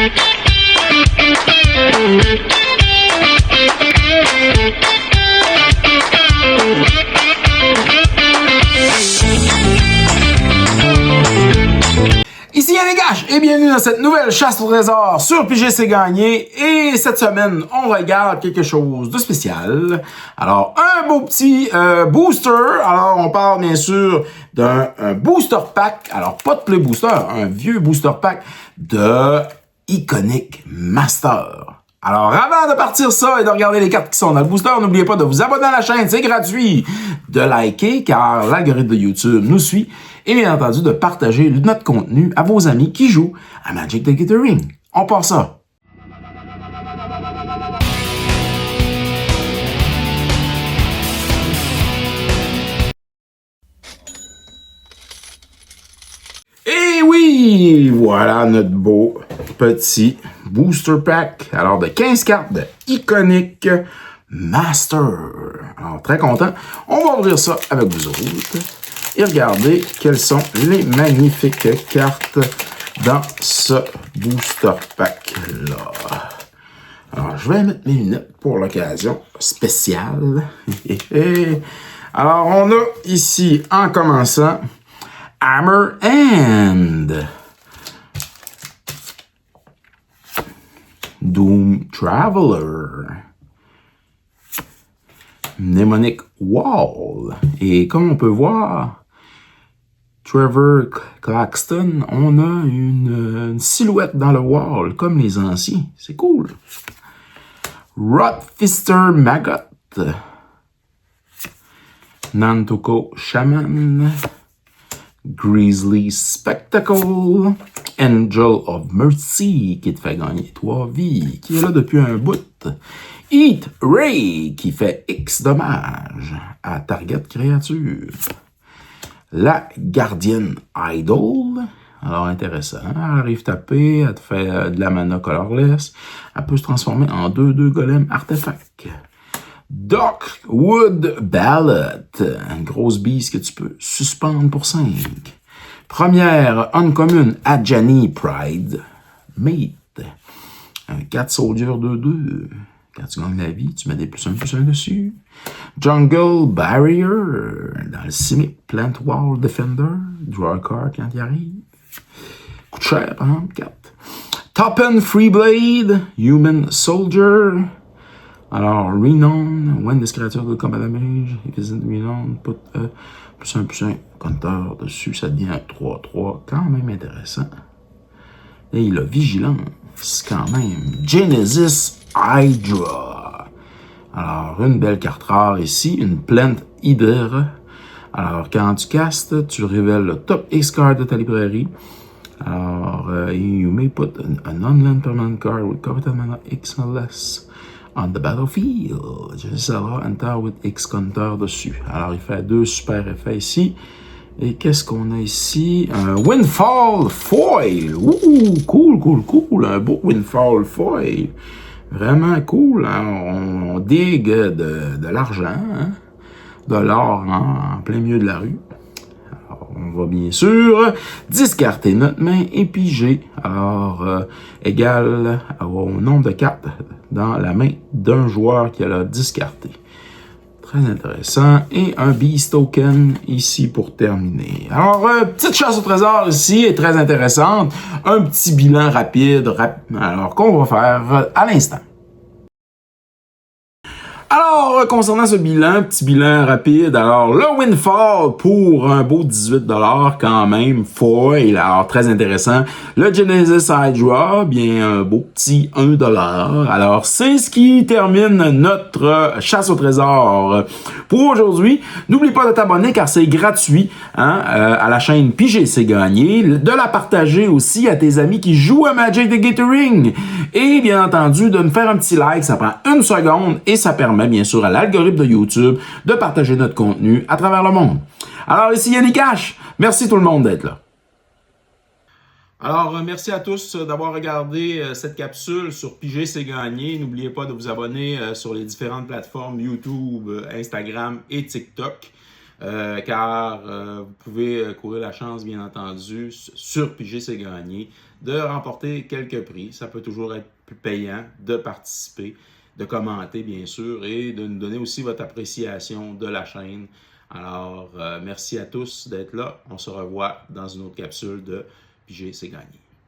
Ici Yannick H et bienvenue dans cette nouvelle chasse au trésor sur Piger c'est gagné. Et cette semaine, on regarde quelque chose de spécial. Alors, un beau petit booster. Alors, on parle bien sûr d'un booster pack. Alors, pas de Play Booster, un vieux booster pack de Iconic Master. Alors, avant de partir ça et de regarder les cartes qui sont dans le booster, n'oubliez pas de vous abonner à la chaîne, c'est gratuit, de liker, car l'algorithme de YouTube nous suit, et bien entendu de partager notre contenu à vos amis qui jouent à Magic the Gathering. On part ça! Et oui, voilà notre beau petit booster pack. Alors, de 15 cartes de Iconic Master. Alors, très content. On va ouvrir ça avec vous autres et regarder quelles sont les magnifiques cartes dans ce booster pack-là. Alors, je vais mettre mes lunettes pour l'occasion spéciale. Alors, on a ici, en commençant, Hammer Hand, Doom Traveler, Mnemonic Wall, et comme on peut voir, Trevor Claxton, on a une silhouette dans le wall, comme les anciens, c'est cool. Rotfister Maggot, Nantuko Shaman, Grizzly Spectacle, Angel of Mercy, qui te fait gagner 3 vies, qui est là depuis un bout. Eat Ray, qui fait X dommages à target créature. La Guardian Idol, alors intéressant, elle arrive taper, elle te fait de la mana colorless, elle peut se transformer en 2/2 golem artefact. Darkwood Ballot, une grosse bise que tu peux suspendre pour 5. Première uncommune, Adjani Pride Mate. Un 4 Soldier 2/2. Quand tu gagnes la vie, tu mets des +1/+1 dessus. Jungle Barrier, dans le Simic, Plant Wall Defender, draw a card quand il arrive. Coûte cher, par exemple, 4. Toppen Freeblade, Human Soldier. Alors, Renown, when this creature will combat damage, if it's in Renown, put +1/+1 compteur dessus, ça devient un 3/3, quand même intéressant. Et il a Vigilance, quand même. Genesis Hydra. Alors, une belle carte rare ici, une Plant Hydra. Alors, quand tu castes, tu révèles le top X card de ta librairie. Alors, you may put a non-land permanent card with coveted mana X or less on the battlefield. Genesis Hydra enter with X compteur dessus. Alors, il fait 2 super effets ici. Et qu'est-ce qu'on a ici? Un Windfall Foil. Ouh, cool. Un beau Windfall Foil. Vraiment cool. Hein? On digue de l'argent, hein? De l'or en plein milieu de la rue. Alors, on va bien sûr discarter notre main et piger. Alors, égal au nombre de cartes dans la main d'un joueur qui a discarté. Très intéressant. Et un Beast Token ici pour terminer. Alors, petite chasse au trésor ici est très intéressante. Un petit bilan rapide, alors qu'on va faire à l'instant. Alors, concernant ce bilan, petit bilan rapide, alors le Windfall pour un beau 18$ quand même, foil, alors très intéressant. Le Genesis Hydra, bien un beau petit 1$. Alors, c'est ce qui termine notre chasse au trésor pour aujourd'hui. N'oublie pas de t'abonner car c'est gratuit hein, à la chaîne Piger c'est gagné, de la partager aussi à tes amis qui jouent à Magic the Gathering et bien entendu de me faire un petit like, ça prend 1 seconde et ça permet bien sûr à l'algorithme de YouTube de partager notre contenu à travers le monde. Alors ici Yannick H, merci tout le monde d'être là. Alors, merci à tous d'avoir regardé cette capsule sur Piger c'est gagné. N'oubliez pas de vous abonner sur les différentes plateformes YouTube, Instagram et TikTok. Car vous pouvez courir la chance, bien entendu, sur Piger c'est gagné, de remporter quelques prix. Ça peut toujours être plus payant de participer, de commenter bien sûr et de nous donner aussi votre appréciation de la chaîne. Alors, merci à tous d'être là. On se revoit dans une autre capsule de Piger, c'est gagné.